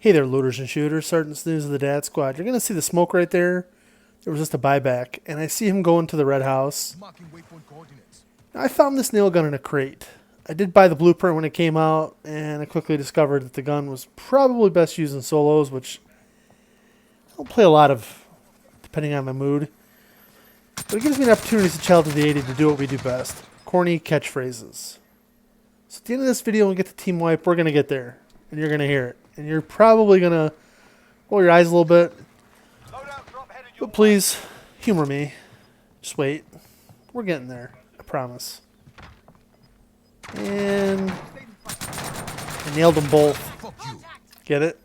Hey there, looters and shooters. Sergeant Snooze of the Dad Squad. You're going to see the smoke right there. There was just a buyback, and I see him going to the red house. Now, I found this nail gun in a crate. I did buy the blueprint when it came out, and I quickly discovered that the gun was probably best used in solos, which I don't play a lot of, depending on my mood. But it gives me an opportunity as a child of the 80s to do what we do best. Corny catchphrases. So at the end of this video, when we get to Team Wipe, we're going to get there, and you're going to hear it. And you're probably going to roll your eyes a little bit. But please, humor me. Just wait. We're getting there. I promise. And I nailed them both. Get it?